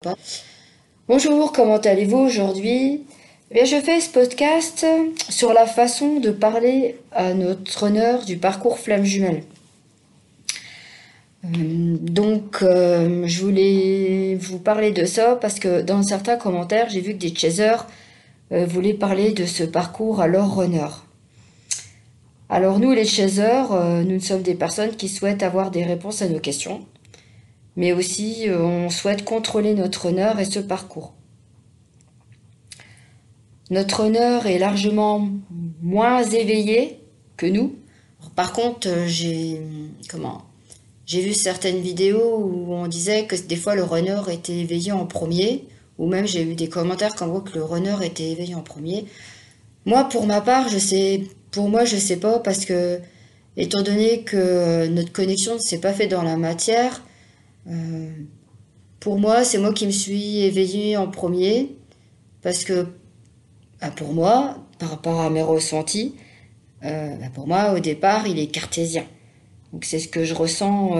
Pas. Bonjour, comment allez-vous aujourd'hui? Eh bien, je fais ce podcast sur la façon de parler à notre honneur du parcours Flamme Jumelle. Je voulais vous parler de ça parce que dans certains commentaires, j'ai vu que des chasers voulaient parler de ce parcours à leur honneur. Alors nous, les chasers, nous sommes des personnes qui souhaitent avoir des réponses à nos questions, mais aussi on souhaite contrôler notre honneur et ce parcours. Notre honneur est largement moins éveillé que nous. Par contre, j'ai vu certaines vidéos où on disait que des fois le runner était éveillé en premier, ou même j'ai eu des commentaires comme quoi que le runner était éveillé en premier. Moi, pour ma part, je sais pas parce que étant donné que notre connexion ne s'est pas faite dans la matière, euh, pour moi, c'est moi qui me suis éveillé en premier parce que pour moi, par rapport à mes ressentis, pour moi, au départ, il est cartésien. Donc c'est ce que je ressens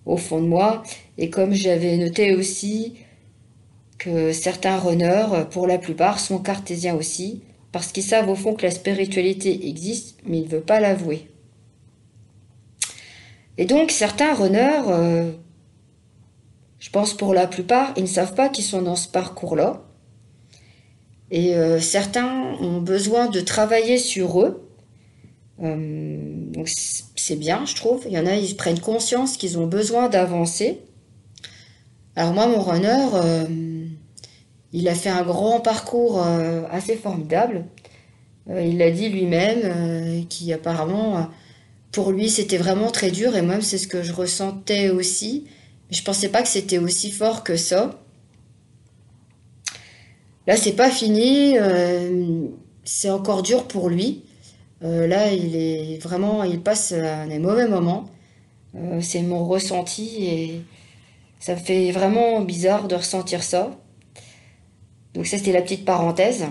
au fond de moi. Et comme j'avais noté aussi que certains runners, pour la plupart, sont cartésiens aussi, parce qu'ils savent au fond que la spiritualité existe, mais ils ne veulent pas l'avouer. Et donc certains runners, je pense pour la plupart, ils ne savent pas qu'ils sont dans ce parcours-là. Et certains ont besoin de travailler sur eux. Donc c'est bien, je trouve. Il y en a, ils prennent conscience qu'ils ont besoin d'avancer. Alors moi, mon runner, il a fait un grand parcours assez formidable. Il l'a dit lui-même, qui apparemment, pour lui, c'était vraiment très dur. Et même, c'est ce que je ressentais aussi. Mais je pensais pas que c'était aussi fort que ça. Là, c'est pas fini. C'est encore dur pour lui. Là, il passe des mauvais moments. C'est mon ressenti et ça me fait vraiment bizarre de ressentir ça. Donc ça, c'était la petite parenthèse.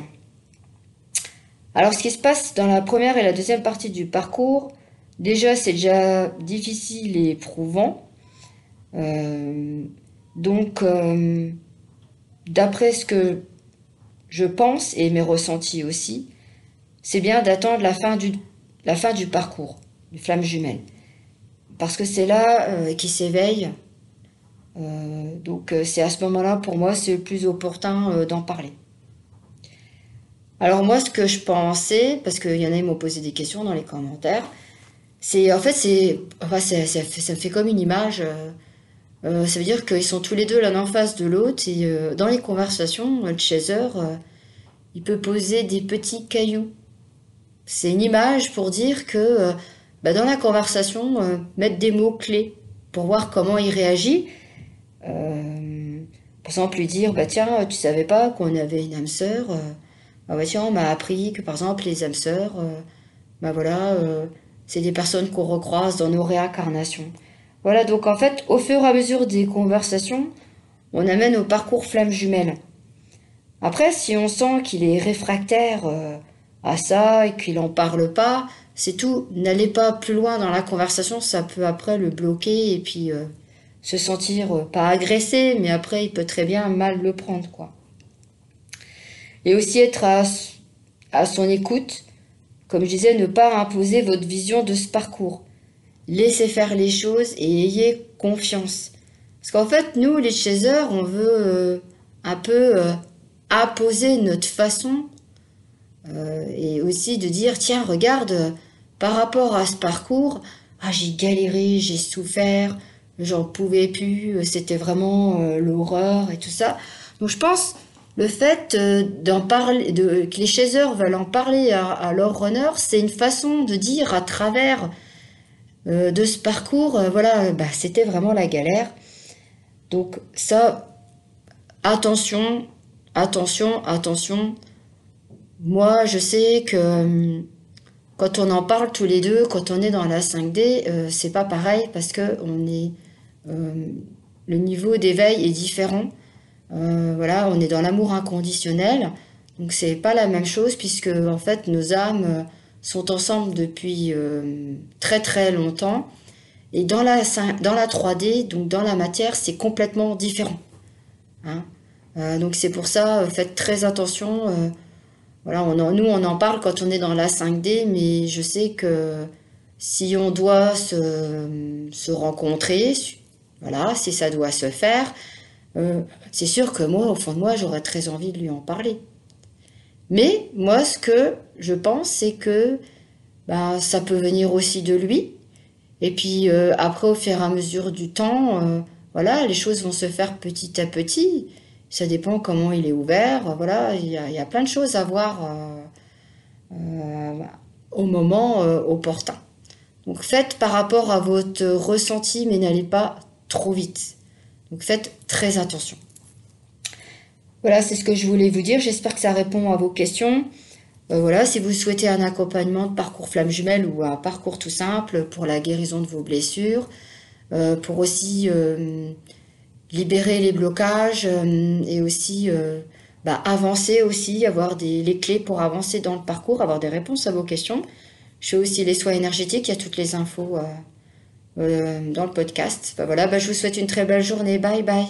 Alors, ce qui se passe dans la première et la deuxième partie du parcours, déjà, c'est déjà difficile et éprouvant. Euh, donc, d'après ce que je pense et mes ressentis aussi, c'est bien d'attendre la fin du parcours, du flamme jumelle. Parce que c'est là qu'il s'éveille. C'est à ce moment-là, pour moi, c'est le plus opportun d'en parler. Alors moi, ce que je pensais, parce qu'il y en a qui m'ont posé des questions dans les commentaires, ça me fait comme une image. Ça veut dire qu'ils sont tous les deux l'un en face de l'autre et dans les conversations, le chaser, il peut poser des petits cailloux. C'est une image pour dire que dans la conversation, mettre des mots clés pour voir comment il réagit. Par exemple, lui dire, bah tiens, tu savais pas qu'on avait une âme sœur. Ah bah tiens, on m'a appris que par exemple les âmes sœurs, c'est des personnes qu'on recroise dans nos réincarnations. Voilà, donc en fait, au fur et à mesure des conversations, on amène au parcours flamme jumelle. Après, si on sent qu'il est réfractaire à ça et qu'il n'en parle pas, c'est tout. N'allez pas plus loin dans la conversation, ça peut après le bloquer et puis se sentir pas agressé, mais après il peut très bien mal le prendre, quoi. Et aussi être à son écoute, comme je disais, ne pas imposer votre vision de ce parcours. Laissez faire les choses et ayez confiance. Parce qu'en fait, nous, les chasers, on veut un peu imposer notre façon et aussi de dire, tiens, regarde, par rapport à ce parcours, ah, j'ai galéré, j'ai souffert, j'en pouvais plus, c'était vraiment l'horreur et tout ça. Donc je pense le fait d'en parler, que les chasers veulent en parler à leur runner, c'est une façon de dire à travers de ce parcours, c'était vraiment la galère. Donc ça, attention, attention, attention. Moi, je sais que quand on en parle tous les deux, quand on est dans la 5D, c'est pas pareil parce que euh, le niveau d'éveil est différent. Voilà, on est dans l'amour inconditionnel, donc c'est pas la même chose puisque en fait nos âmes sont ensemble depuis très très longtemps. Et dans la 3D, donc dans la matière, c'est complètement différent. hein. Donc c'est pour ça, faites très attention. Voilà, nous, on en parle quand on est dans la 5D, mais je sais que si on doit se rencontrer, voilà, si ça doit se faire, c'est sûr que moi, au fond de moi, j'aurais très envie de lui en parler. Mais moi, ce que je pense, c'est que ben, ça peut venir aussi de lui. Et puis après, au fur et à mesure du temps, voilà, les choses vont se faire petit à petit. Ça dépend comment il est ouvert. Voilà, il y a plein de choses à voir au moment opportun. Donc faites par rapport à votre ressenti, mais n'allez pas trop vite. Donc faites très attention. Voilà, c'est ce que je voulais vous dire. J'espère que ça répond à vos questions. Voilà, si vous souhaitez un accompagnement de parcours flamme jumelle ou un parcours tout simple pour la guérison de vos blessures, pour aussi libérer les blocages et aussi avancer aussi, avoir les clés pour avancer dans le parcours, avoir des réponses à vos questions. Je fais aussi les soins énergétiques, il y a toutes les infos dans le podcast. Voilà, je vous souhaite une très belle journée. Bye bye.